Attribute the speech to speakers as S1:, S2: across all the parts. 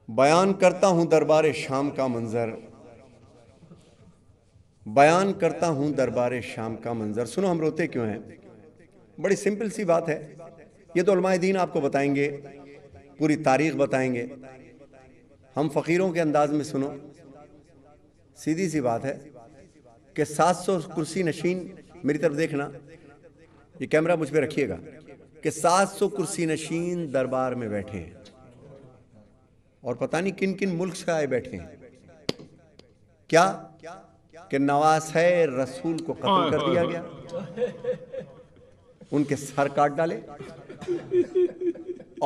S1: بیان کرتا ہوں دربار شام کا منظر، بیان کرتا ہوں دربار شام کا منظر۔ سنو ہم روتے کیوں ہیں؟ بڑی سمپل سی بات ہے، یہ تو علماء دین آپ کو بتائیں گے، پوری تاریخ بتائیں گے، ہم فقیروں کے انداز میں سنو۔ سیدھی سی بات ہے کہ 700 کرسی نشین، میری طرف دیکھنا، یہ کیمرہ مجھ پہ رکھیے گا، کہ 700 کرسی نشین دربار میں بیٹھے ہیں، اور پتہ نہیں کن کن ملک سے آئے بیٹھے ہیں۔ کیا کہ نواسۂ رسول کو قتل کر دیا گیا، ان کے سر کاٹ ڈالے،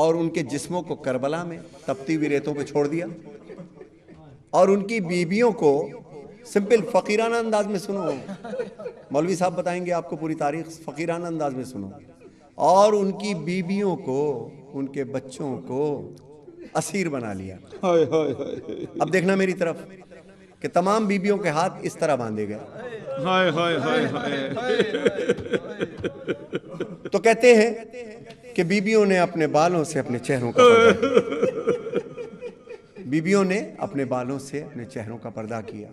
S1: اور ان کے جسموں کو کربلا میں تپتی ہوئی ریتوں پہ چھوڑ دیا، اور ان کی بیویوں کو، سمپل فقیرانہ انداز میں سنو، مولوی صاحب بتائیں گے آپ کو پوری تاریخ، فقیرانہ انداز میں سنو، اور ان کی بیویوں کو، ان کے بچوں کو اسیر بنا لیا۔ اب دیکھنا میری طرف کہ تمام بیویوں کے ہاتھ اس طرح باندھے گئے۔ تو کہتے ہیں کہ بیویوں نے اپنے بالوں سے اپنے چہروں کا پردہ کیا، بیویوں نے اپنے بالوں سے اپنے چہروں کا پردہ کیا،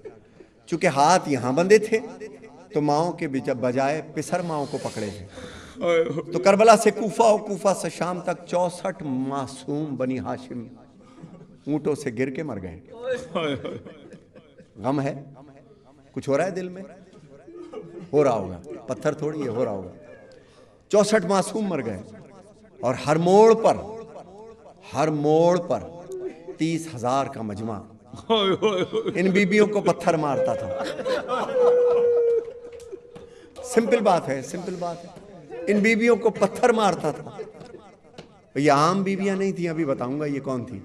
S1: چونکہ ہاتھ یہاں بندھے تھے تو ماؤں کے بجائے پسر ماؤں کو پکڑے تھے۔ تو کربلا سے کوفہ اور کوفہ سے شام تک 64 معصوم بنی ہاشم اونٹوں سے گر کے مر گئے۔ غم ہے؟ کچھ ہو رہا ہے دل میں؟ ہو رہا ہوگا، پتھر تھوڑی ہے، ہو رہا ہوگا۔ 64 معصوم مر گئے، اور ہر موڑ پر 30,000 کا مجمع ان بیبیوں کو پتھر مارتا تھا۔ سمپل بات ہے، سمپل بات ہے، ان بیبیوں کو پتھر مارتا تھا۔ یہ عام بیویاں نہیں تھیں، ابھی بتاؤں گا یہ کون تھی،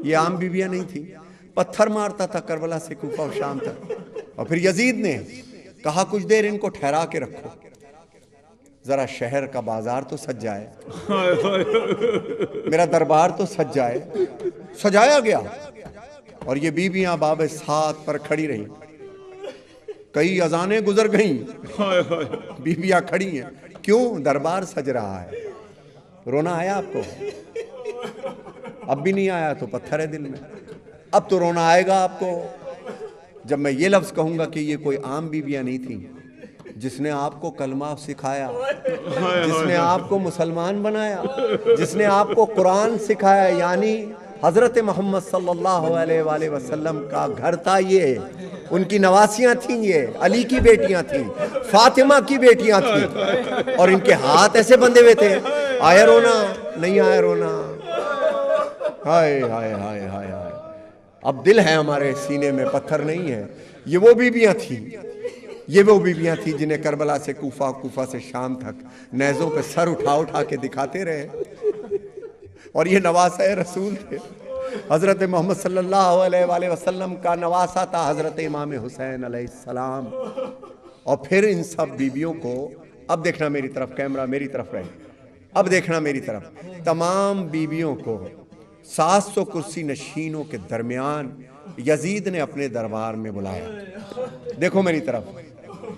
S1: یہ عام بیویاں نہیں تھیں، پتھر مارتا تھا کربلا سے کوفہ اور شام تک۔ اور پھر یزید نے کہا کچھ دیر ان کو ٹھہرا کے رکھو، ذرا شہر کا بازار تو سج جائے، میرا دربار تو سج جائے۔ سجایا گیا، اور یہ بیویاں باب سات پر کھڑی رہیں، کئی اذانیں گزر گئیں، بیویاں کھڑی ہیں، کیوں؟ دربار سج رہا ہے۔ رونا آیا آپ کو؟ اب بھی نہیں آیا تو پتھر ہے دل میں، اب تو رونا آئے گا آپ کو جب میں یہ لفظ کہوں گا کہ یہ کوئی عام بیویاں نہیں تھیں، جس نے آپ کو کلمہ سکھایا، جس نے آپ کو مسلمان بنایا، جس نے آپ کو قرآن سکھایا، یعنی حضرت محمد صلی اللہ علیہ وآلہ وسلم کا گھر تھا یہ، ان کی نواسیاں تھیں، یہ علی کی بیٹیاں تھیں، فاطمہ کی بیٹیاں تھیں، اور ان کے ہاتھ ایسے بندھے ہوئے تھے۔ آیا رونا؟ نہیں آیا رونا؟ ہائے ہائے ہائے ہائے ہائے، اب دل ہے ہمارے سینے میں، پتھر نہیں ہے۔ یہ وہ بیویاں تھیں، یہ وہ بیویاں تھیں جنہیں کربلا سے کوفہ، کوفہ سے شام تک نیزوں پہ سر اٹھا اٹھا کے دکھاتے رہے، اور یہ نواسۂ رسول تھے۔ حضرت محمد صلی اللہ علیہ وآلہ وسلم کا نواسہ تھا حضرت امام حسین علیہ السلام۔ اور پھر ان سب بیویوں کو، اب دیکھنا میری طرف، کیمرہ میری طرف رہے، اب دیکھنا میری طرف، تمام بیویوں کو 700 کرسی نشینوں کے درمیان یزید نے اپنے دربار میں بلایا۔ دیکھو میری طرف،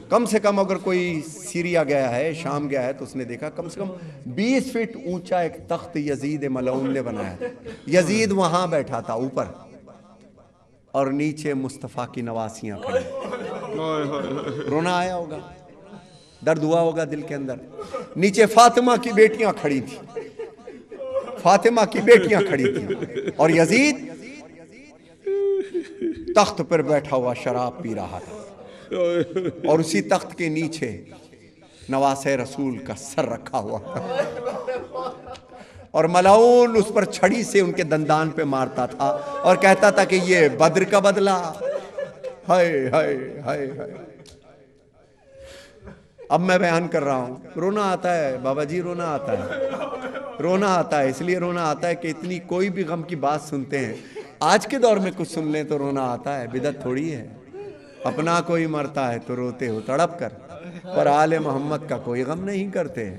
S1: کم سے کم اگر کوئی سیریا گیا ہے، شام گیا ہے، تو اس نے دیکھا کم سے کم 20 فٹ اونچا ایک تخت یزید ملعون نے بنایا۔ یزید وہاں بیٹھا تھا اوپر، اور نیچے مصطفیٰ کی نواسیاں کھڑی۔ رونا آیا ہوگا، درد ہوا ہوگا دل کے اندر۔ نیچے فاطمہ کی بیٹیاں کھڑی تھیں، فاطمہ کی بیٹیاں کھڑی تھیں، اور یزید تخت پر بیٹھا ہوا شراب پی رہا تھا، اور اسی تخت کے نیچے نواسۂ رسول کا سر رکھا ہوا تھا، اور ملعون اس پر چھڑی سے ان کے دندان پہ مارتا تھا، اور کہتا تھا کہ یہ بدر کا بدلہ۔ ہائے ہائے ہائے ہائے، اب میں بیان کر رہا ہوں، رونا آتا ہے بابا جی، رونا آتا ہے، رونا آتا ہے، اس لیے رونا آتا ہے کہ اتنی کوئی بھی غم کی بات سنتے ہیں، آج کے دور میں کچھ سن لیں تو رونا آتا ہے، بدعت تھوڑی ہے۔ اپنا کوئی مرتا ہے تو روتے ہو تڑپ کر، پر آل محمد کا کوئی غم نہیں کرتے۔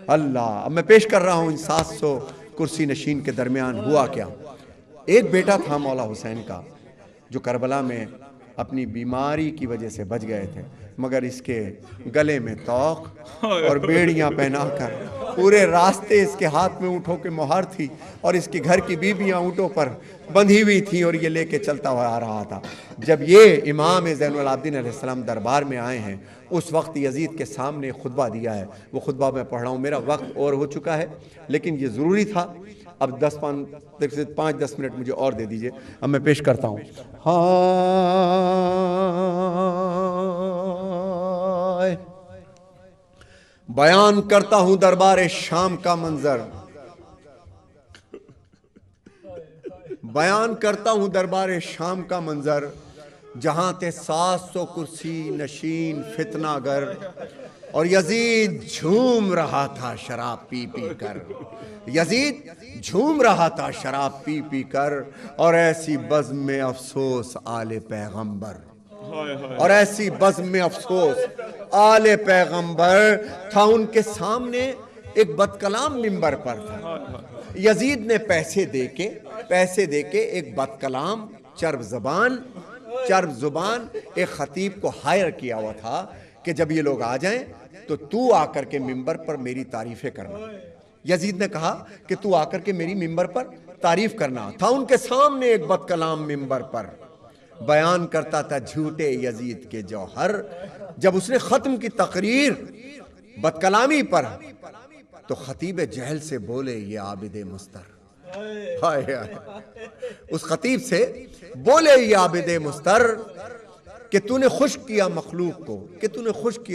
S1: اللہ، اب میں پیش کر رہا ہوں ان 700 کرسی نشین کے درمیان ہوا کیا۔ ایک بیٹا تھا مولا حسین کا، جو کربلا میں اپنی بیماری کی وجہ سے بچ گئے تھے، مگر اس کے گلے میں طوق اور بیڑیاں پہنا کر پورے راستے اس کے ہاتھ میں اونٹوں کی مہار تھی اور اس کے گھر کی بیویاں اونٹوں پر بندھی ہوئی تھیں اور یہ لے کے چلتا ہوا آ رہا تھا۔ جب یہ امام زین العابدین علیہ السلام دربار میں آئے ہیں اس وقت یزید کے سامنے خطبہ دیا ہے، وہ خطبہ میں پڑھ رہا ہوں، میرا وقت اور ہو چکا ہے لیکن یہ ضروری تھا۔ اب 5-10 منٹ مجھے اور دے دیجئے، اب میں پیش کرتا ہوں۔ بیان کرتا ہوں دربار شام کا منظر، بیان کرتا ہوں دربار شام کا منظر، جہاں تھے 700 کرسی نشین فتنہ گر، اور یزید جھوم رہا تھا شراب پی پی کر، یزید جھوم رہا تھا شراب پی پی کر، اور ایسی بزم میں افسوس آل پیغمبر، اور ایسی بزم میں افسوس آل پیغمبر تھا۔ ان کے سامنے ایک بد کلام منبر پر تھا، یزید نے پیسے دے کے ایک بد کلام چرب زبان ایک خطیب کو ہائر کیا ہوا تھا کہ جب یہ لوگ آ جائیں تو آ کر کے منبر پر میری تعریفیں کرنا۔ یزید نے کہا کہ تو آ کر کے میری منبر پر تعریف کرنا تھا۔ ان کے سامنے ایک بد کلام منبر پر بیان کرتا تھا جھوٹے یزید کے جوہر۔ جب اس نے ختم کی تقریر بد کلامی پر تو خطیب جہل سے بولے یہ عابد مستر، اس خطیب سے بولے یہ عابد مستر کہ تو نے خشک کیا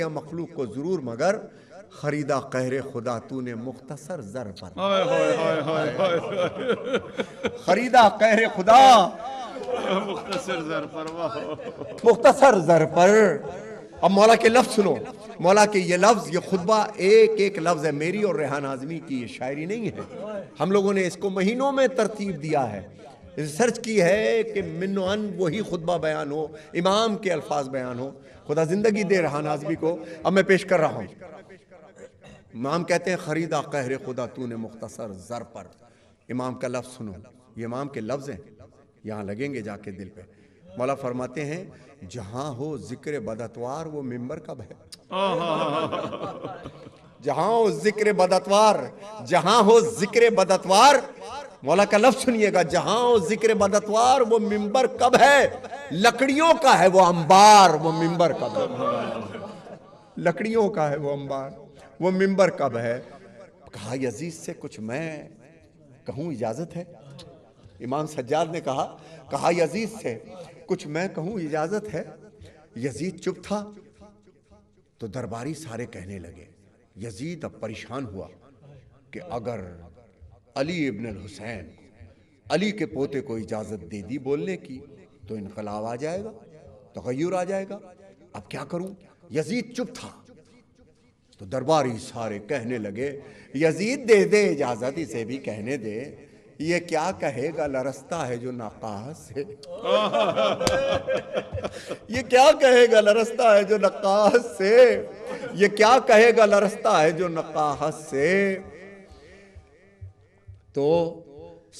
S1: مخلوق کو ضرور، مگر خریدا قہر خدا تو نے مختصر زر پر، خریدا قہر خدا مختصر زر پر۔ اب مولا کے لفظ سنو، مولا کے یہ لفظ، یہ خطبہ ایک لفظ ہے، میری اور ریحان اعظمی کی یہ شاعری نہیں ہے، ہم لوگوں نے اس کو مہینوں میں ترتیب دیا ہے، ریسرچ کی ہے کہ من و عن وہی خطبہ بیان ہو، امام کے الفاظ بیان ہو۔ خدا زندگی دے ریحان اعظمی کو، اب میں پیش کر رہا ہوں۔ امام کہتے ہیں خریدا قہر خدا تو نے مختصر زر پر۔ امام کا لفظ سنو، یہ امام کے لفظ ہیں، یہاں لگیں گے جا کے دل پہ۔ مولا فرماتے ہیں جہاں ہو ذکر بداتوار وہ منبر کب ہے، جہاں ہو ذکر بداتوار، جہاں ہو ذکر بداتوار، مولا کا لفظ سنیے گا، جہاں ہو ذکر بداتوار وہ منبر کب ہے، لکڑیوں کا ہے وہ انبار، وہ منبر کب ہے، لکڑیوں کا ہے وہ انبار، وہ منبر کب ہے۔ کہا یزید سے کچھ میں کہوں اجازت ہے، امام سجاد نے کہا یزید سے کچھ میں کہوں اجازت ہے۔ یزید چپ تھا تو درباری سارے کہنے لگے۔ یزید اب پریشان ہوا کہ اگر علی ابن الحسین علی کے پوتے کو اجازت دے دی بولنے کی تو انقلاب آ جائے گا، تغیر آ جائے گا، اب کیا کروں۔ یزید چپ تھا تو درباری سارے کہنے لگے یزید دے دے اجازت، اسے بھی کہنے دے، یہ کیا کہے گا لرزتا ہے جو نقاص سے، یہ کیا کہے گا لرزتا ہے جو نقاص سے، یہ کیا کہے گا لرزتا ہے جو نقاص سے۔ تو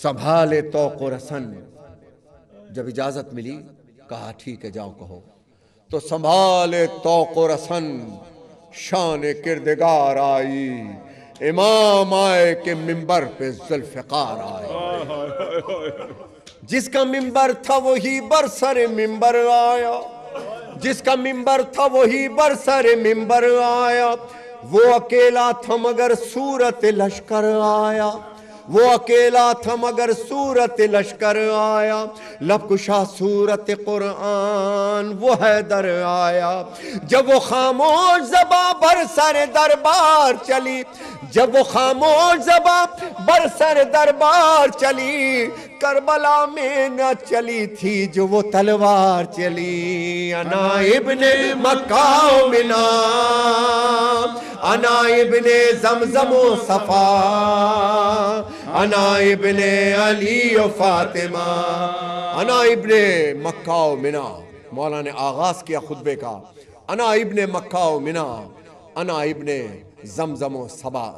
S1: سنبھالے توق و رسن، جب اجازت ملی کہا ٹھیک ہے جاؤ کہو، تو سنبھالے توق و رسن شان کردگار آئی، امام آئے کہ منبر پہ ذوالفقار آئے، جس کا منبر تھا وہی بر سر منبر آیا، جس کا منبر تھا وہی بر سر منبر آیا، وہ اکیلا تھا مگر صورت لشکر آیا، وہ اکیلا تھا مگر صورت لشکر آیا، لب کشا صورت قرآن وہ حیدر آیا، جب وہ خاموش زباں بر سر دربار چلی، جب وہ خاموش زباں بر سر دربار چلی، کربلا میں نہ چلی تھی جو وہ تلوار چلی، انا ابن مکہ و منا، انا ابن زمزم و صفا، انا ابن علی و فاطمہ، انا ابن مکہ و منا۔ مولا نے آغاز کیا خطبے کا، انا ابن مکہ و منا، انا ابن زمزم و صفا،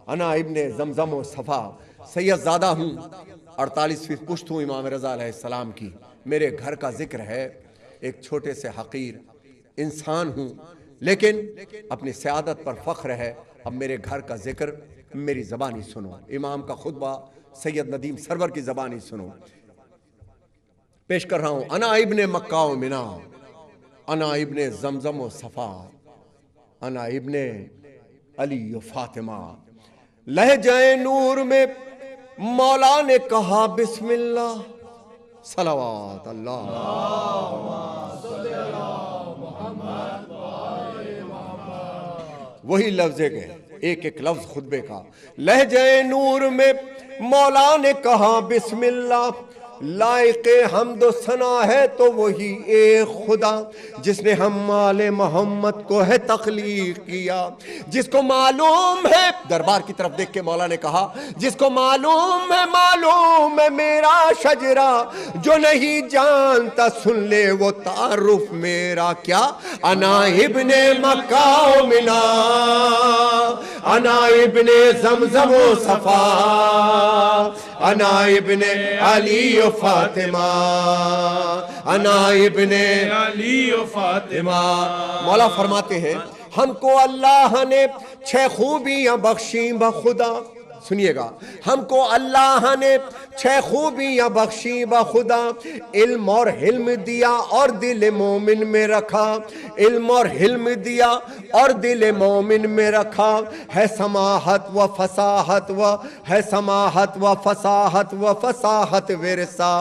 S1: انا ابن زمزم و صفا، سید زادہ ہوں، 48 پشت ہوں امام رضا علیہ السلام کی، میرے گھر کا ذکر ہے، ایک چھوٹے سے حقیر انسان ہوں لیکن اپنی سیادت پر فخر ہے۔ اب میرے گھر کا ذکر میری زبانی سنو، امام کا خطبہ سید ندیم سرور کی زبانی سنو. پیش کر رہا ہوں. انا ابن مکہ و منا، انا ابن زمزم و صفا، انا ابن علی و فاطمہ. لہجہ نور میں مولا نے کہا بسم اللہ، صلوات اللہ. وہی لفظ ہے، ایک ایک لفظ خطبے کا. لہجہ نور میں مولا نے کہا بسم اللہ، لائق حمد و ثنا ہے تو وہی ایک خدا جس نے ہم آل محمد کو ہے تخلیق کیا. جس کو معلوم ہے، دربار کی طرف دیکھ کے مولا نے کہا، جس کو معلوم ہے میرا شجرہ، جو نہیں جانتا سن لے وہ تعارف میرا. کیا؟ انا ابن مکہ و منا، انا ابن زمزم و صفا، انا ابن علی و فاطمہ، انا ابن علی و فاطمہ. مولا فرماتے ہیں ہم کو اللہ نے 6 خوبیاں بخشیں بخدا. سنیے گا، ہم کو اللہ نے 6 خوبیاں بخشیں بخدا. علم اور حلم دیا اور دل مومن میں رکھا، علم اور حلم دیا اور دل مومن میں رکھا. ہے سماحت و فصاحت و ہے سماحت و فصاحت و فصاحت ورثہ.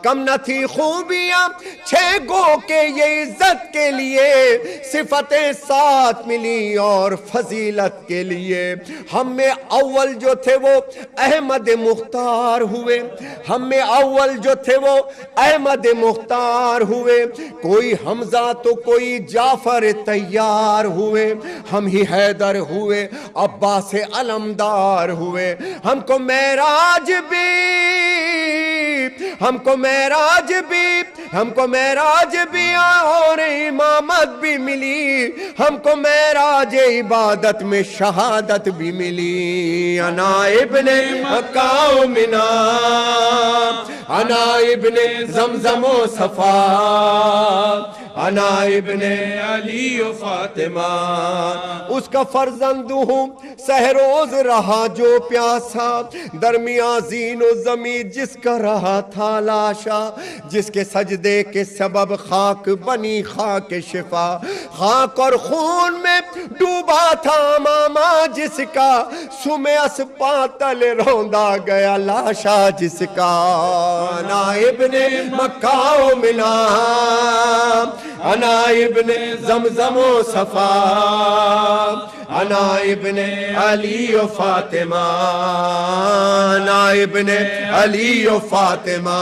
S1: کم نہ تھی خوبیاں 6 گو کے یہ عزت کے لیے، صفتیں 7 ملی اور فضیلت کے لیے. ہم میں اول جو تھے وہ احمد مختار ہوئے، ہم میں اول جو تھے وہ احمد مختار ہوئے. کوئی حمزہ تو کوئی جعفر طیار ہوئے، ہم ہی حیدر ہوئے، عباس علمدار ہوئے. ہم کو معراج بھی، ہم کو معراج بھی، ہم کو معراج بھی اور امامت بھی ملی. ہم کو معراج عبادت میں شہادت بھی ملی. انا ابن مکہ و منا، انا ابن زمزم و صفا، انا ابن علی و فاطمہ. اس کا فرزند ہوں سہروز رہا جو پیاسا، درمیان زین و زمین جس کا رہا تھا لاشا. جس کے سجدے کے سبب خاک بنی خاک شفا، خاک اور خون میں ڈوبا تھا ماما جس کا، سمے اسپاتل روندا گیا لاشا جس کا. انا ابن مکہ و منا، انا ابن زمزم و صفا، انا ابن علی و فاطمہ، انا ابن علی و فاطمہ.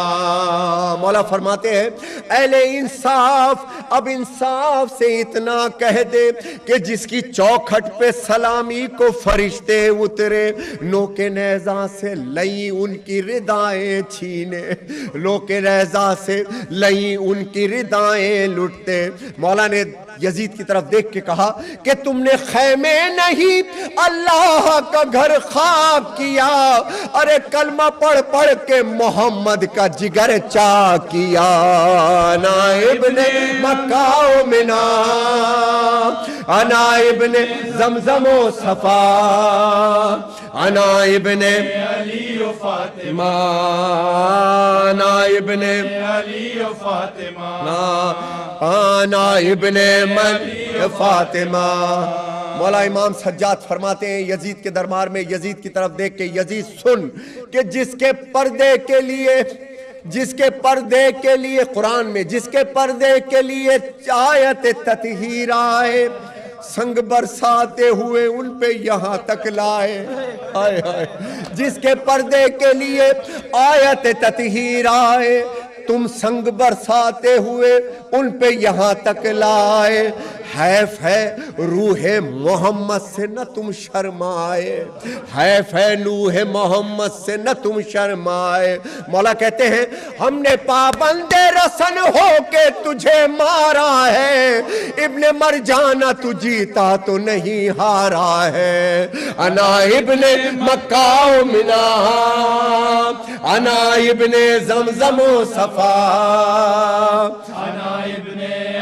S1: مولا فرماتے ہیں اہل انصاف اب انصاف سے اتنا کہہ دے کہ جس کی چوکھٹ پہ سلامی کو فرشتے اترے، نو کے نیزہ سے لئیں ان کی ردائیں چھینے، لو کے نیزہ سے لئیں ان کی ردائیں لٹتے. مولا نے یزید کی طرف دیکھ کے کہا کہ تم نے خیمے نہیں اللہ کا گھر خواب کیا، ارے کلمہ پڑھ پڑھ کے محمد کا جگر چاک کیا. انا ابن مکہ و منا، انا ابن زمزم و صفا، انا ابن علی و فاطمہ، انا ابن علی و فاطمہ، انا ابن فاطمہ. مولا امام سجاد فرماتے ہیں یزید کے دربار میں یزید کی طرف دیکھ کے، یزید سن کہ جس کے پردے کے لیے، جس کے پردے کے لیے قرآن میں جس کے پردے کے لیے آیت تطہیر آئے، سنگ برساتے ہوئے ان پہ یہاں تک لائے. جس کے پردے کے لیے آیت تطہیر آئے، تم سنگ برساتے ہوئے ان پہ یہاں تک لائے. حیف ہے روح محمد سے نہ تم شرمائے، حیف ہے روح محمد سے نہ تم شرمائے. مولا کہتے ہیں ہم نے پابند رسن ہو کے تجھے مارا ہے، ابن مرجانہ تو جیتا تو نہیں ہارا ہے. انا ابن مکہ و منا، انا ابن زمزم و صفا، انا ابن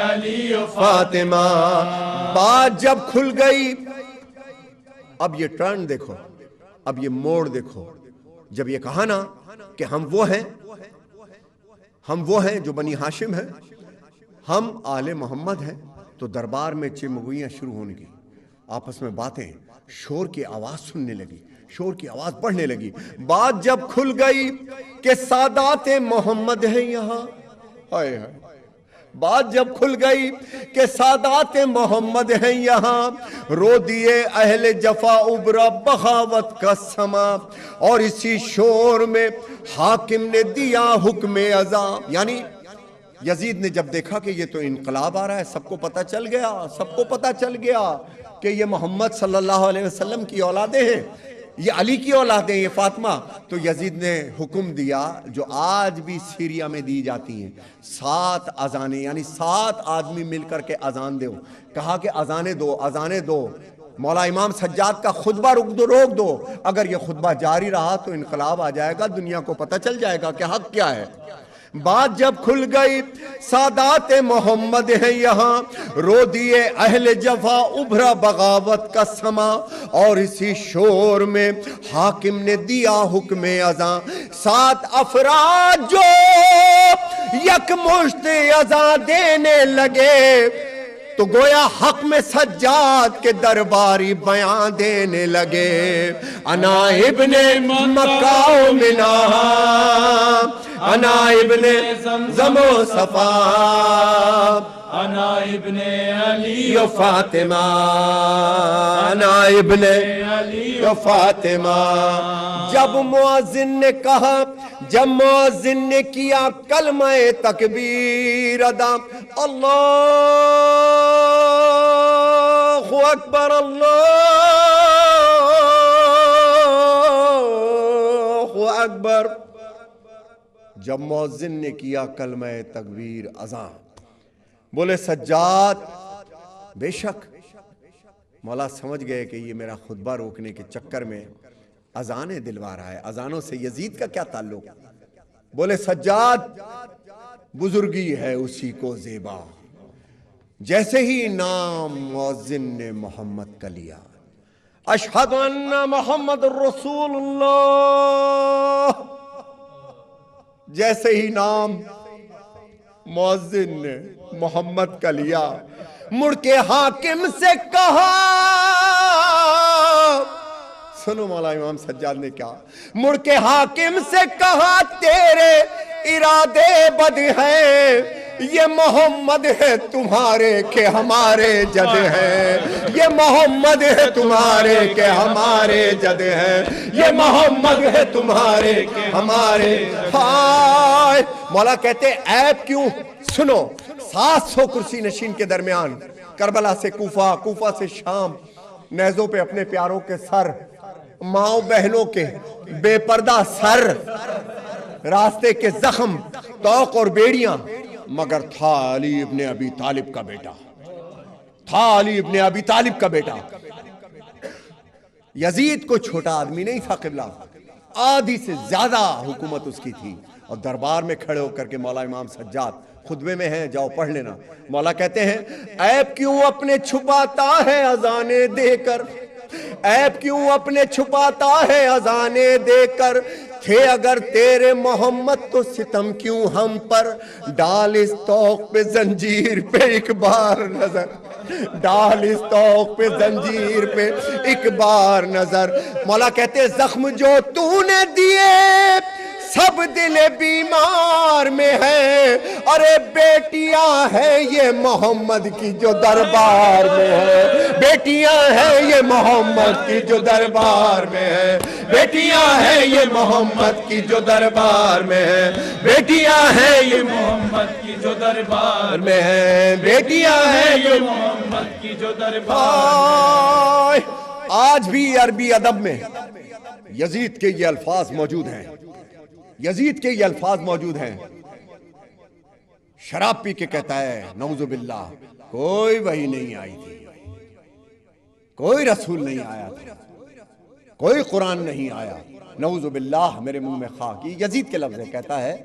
S1: علی و فاطمہ. بات جب کھل گئی، اب یہ ٹرن دیکھو، اب یہ موڑ دیکھو، جب یہ کہا نا کہ ہم وہ ہیں جو بنی ہاشم ہیں، ہم آل محمد ہیں، تو دربار میں چمگوئیاں شروع ہونے کی، آپس میں باتیں، شور کی آواز سننے لگی، شور کی آواز بڑھنے لگی۔ بات جب کھل گئی کہ سادات محمد ہیں یہاں، ہائے ہائے، بات جب کھل گئی کہ سادات محمد ہیں یہاں، رو دیے اہل جفا ابرا بغاوت کا سما، اور اسی شور میں حاکم نے دیا حکم ازاں۔ یعنی یزید نے جب دیکھا کہ یہ تو انقلاب آ رہا ہے، سب کو پتہ چل گیا کہ یہ محمد صلی اللہ علیہ وسلم کی اولادیں ہیں، یہ علی کی اولادیں، یہ فاطمہ، تو یزید نے حکم دیا جو آج بھی سیریا میں دی جاتی ہیں، 7 اذانیں، یعنی 7 آدمی مل کر کے اذان دو، کہا کہ اذانیں دو، مولا امام سجاد کا خطبہ روک دو، اگر یہ خطبہ جاری رہا تو انقلاب آ جائے گا، دنیا کو پتہ چل جائے گا کہ حق کیا ہے۔ بات جب کھل گئی سادات محمد ہیں یہاں، رو دیے اہل جفا ابھرا بغاوت کا سما، اور اسی شور میں حاکم نے دیا حکم ازاں، 7 افراد جو یک مشت ازاں دینے لگے، تو گویا حق میں سجاد کے درباری بیان دینے لگے، انا ابن مکہ و منا، انا ابن زمزم و صفا،
S2: انا ابن علی
S1: و فاطمہ، انا ابن
S2: علی
S1: و فاطمہ۔ جب مؤذن نے کیا کلمہ تکبیر ادا، اللہ اکبر، اللہ اکبر، جب مؤذن نے کیا کلمہ تکبیر اذان، بولے سجاد، بے شک مولا سمجھ گئے کہ یہ میرا خطبہ روکنے کے چکر میں اذانیں دلوا رہا ہے، اذانوں سے یزید کا کیا تعلق؟ بولے سجاد، بزرگی ہے اسی کو زیبا، جیسے ہی نام مؤذن نے محمد کا لیا، اشہد ان محمد الرسول اللہ، جیسے ہی نام مؤذن نے محمد کا لیا، مڑ کے حاکم سے کہا، سنو مولا امام سجاد نے کیا، مڑ کے حاکم سے کہا تیرے ارادے بد ہیں، یہ محمد ہے تمہارے کہ ہمارے جد ہیں، یہ محمد ہے تمہارے کہ ہمارے جد ہیں، یہ محمد ہے تمہارے کہ ہمارے۔ ہائے، مولا کہتے عیب کیوں؟ سنو، 700 کرسی نشین کے درمیان، کربلا سے کوفہ، کوفہ سے شام، نیزوں پہ اپنے پیاروں کے سر، ماؤں بہنوں کے بے پردہ سر، راستے کے زخم، توق اور بیڑیاں، مگر تھا علی ابن ابی طالب کا بیٹا، تھا علی ابن ابی طالب کا بیٹا۔ یزید کو چھوٹا آدمی نہیں تھا قبلہ، آدھی سے زیادہ حکومت اس کی تھی، اور دربار میں کھڑے ہو کر کے مولا امام سجاد خطبے میں ہیں، جاؤ پڑھ لینا۔ مولا کہتے ہیں عیب کیوں اپنے چھپاتا ہے اذانیں دے کر، عیب کیوں اپنے چھپاتا ہے اذانیں دے کر، تھے اگر تیرے محمد تو ستم کیوں ہم پر، ڈال اس طوق پہ زنجیر پہ ایک بار نظر، ڈال اس طوق پہ زنجیر پہ ایک بار نظر۔ مولا کہتے زخم جو تو نے دیے سب دل بیمار میں ہے، ارے بیٹیاں ہیں یہ محمد کی جو دربار میں ہے، بیٹیاں ہیں یہ محمد کی جو دربار میں ہے، بیٹیاں ہیں یہ محمد کی جو دربار میں ہے، بیٹیاں ہیں یہ
S2: محمد کی جو دربار
S1: میں ہے، بیٹیاں ہیں یہ
S2: محمد کی جو دربار
S1: میں۔ آج بھی عربی ادب میں یزید کے یہ الفاظ موجود ہیں، یزید کے یہ الفاظ موجود ہیں، شراب پی کے کہتا ہے نعوذ باللہ کوئی وحی نہیں آئی تھی، کوئی رسول نہیں آیا تھا، کوئی قرآن نہیں آیا، نعوذ باللہ میرے منہ میں خاک۔ یہ یزید کے لفظ ہے، کہتا ہے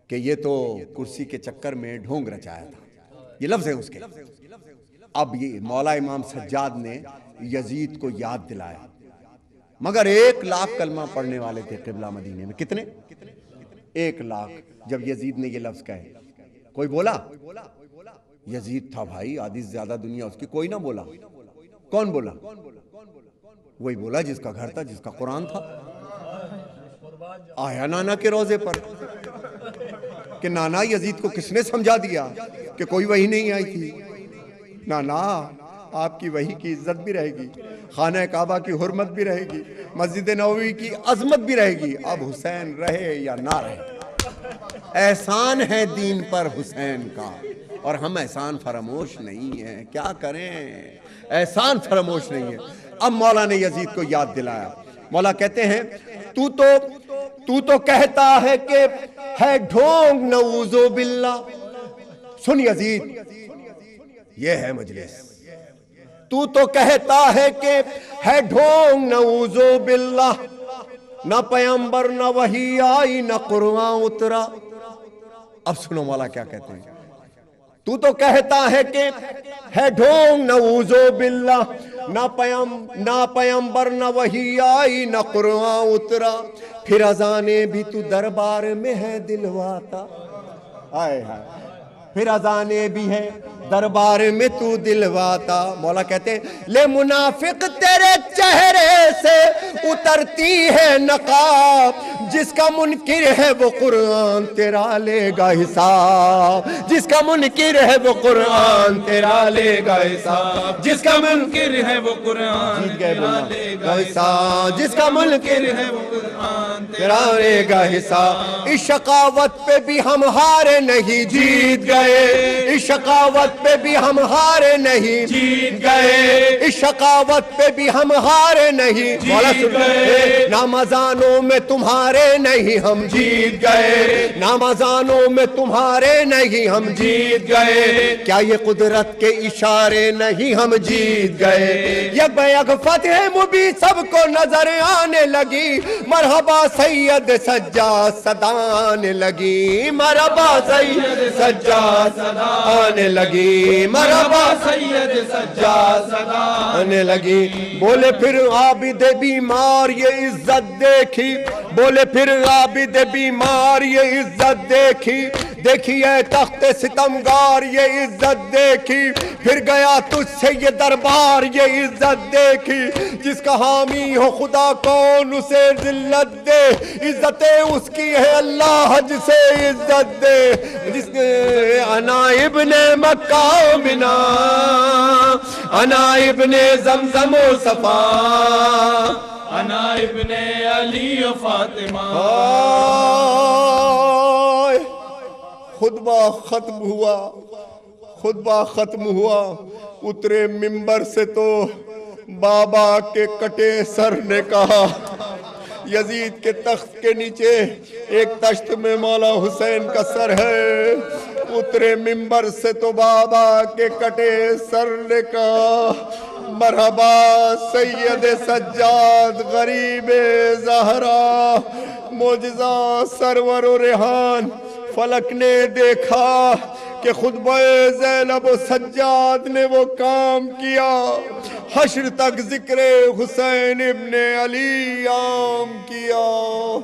S1: کہ یہ تو کرسی کے چکر میں ڈھونگ رچایا تھا، یہ لفظ ہے اس کے۔ اب یہ مولا امام سجاد نے یزید کو یاد دلایا مگر 1,00,000 کلمہ پڑھنے والے تھے قبلہ مدینے میں. کتنے؟ 1,00,000. جب یزید نے یہ لفظ کہے کوئی بولا؟ یزید تھا بھائی، آدھی سے زیادہ دنیا اس کی، کوئی نہ بولا. کون بولا؟ وہی بولا جس کا گھر تھا، جس کا قرآن تھا. آیا نانا کے روزے پر کہ نانا یزید کو کس نے سمجھا دیا کہ کوئی وحی نہیں آئی تھی؟ نانا آپ کی وحی کی عزت بھی رہے گی، خانہ کعبہ کی حرمت بھی رہے گی، مسجد نبوی کی عظمت بھی رہے گی. اب حسین رہے یا نہ رہے، احسان ہے دین پر حسین کا، اور ہم احسان فراموش نہیں ہیں. کیا کریں، احسان فراموش نہیں ہے. اب مولا نے یزید کو یاد دلایا. مولا کہتے ہیں تو تو کہتا ہے کہ ہے ڈھونگ نعوذ باللہ. سن یزید، یہ ہے مجلس. تو کہتا ہے کہ ہے ڈھونگ نعوذ باللہ، نہ پیغمبر نہ وحی آئی نہ قرآن اترا. اب سنو مولا کیا کہتے ہیں. تو کہتا ہے کہ ہے ڈھونگ نعوذ باللہ، نہ پیغمبر نہ وحی آئی نہ قرآن اترا، پھر اذانیں بھی تو دربار میں ہے دلواتا. آئے ہائے، پھر اذانیں بھی ہے دربار میں تو دلواتا. مولا کہتے ہیں لے منافق تیرے چہرے سے اترتی ہے نقاب، جس کا منکر ہے وہ قرآن تیرا لے گا حساب. جس کا منکر ہے وہ قرآن تیرا لے گا حساب. جس کا منکر ہے وہ قرآن تیرا لے گا حساب. جس کا منکر ہے وہ قرآن تیرا لے گا حساب. اس شقاوت پہ بھی ہم ہارے نہیں جیت گئے، اس شقاوت پہ بھی ہم ہارے نہیں جیت گئے، اس شقاوت پہ بھی ہم ہارے نہیں جیت گئے. نامزانوں میں تمہارے نہیں ہم جیت گئے، نامزانوں میں تمہارے نہیں ہم جیت گئے. کیا یہ قدرت کے اشارے نہیں ہم جیت گئے. یک بیک فتح مبین سب کو نظر آنے لگی، مرحبا سید سجاد صدا آنے لگی. مرحبا سید سجاد صدا آنے لگی. مرحبا سید سجاد صدا آنے لگی. بولے پھر عابد بیمار یہ عزت دیکھی، بولے پھر عابد بیمار یہ عزت دیکھی، دیکھی اے تخت ستمگار یہ عزت دیکھی. پھر گیا تجھ سے یہ دربار یہ عزت دیکھی. جس کا حامی ہو خدا کون اسے ذلت دے، عزتیں اس کی ہے اللہ جسے عزت دے. جس نے انا ابن مکہ و منا، انا ابن زمزم و صفا،
S2: انا ابن علی و فاطمہ.
S1: خطبہ ختم ہوا، خطبہ ختم ہوا. اترے منبر سے تو بابا کے کٹے سر نے کہا، یزید کے تخت کے نیچے ایک تشت میں مولا حسین کا سر ہے. اترے منبر سے تو بابا کے کٹے سر نے کہا، مرحبا سید سجاد غریب زہرا. معجزہ سرور و ریحان. فلک نے دیکھا کہ خطبہ زینب و سجاد نے وہ کام کیا، حشر تک ذکر حسین ابن علی عام کیا.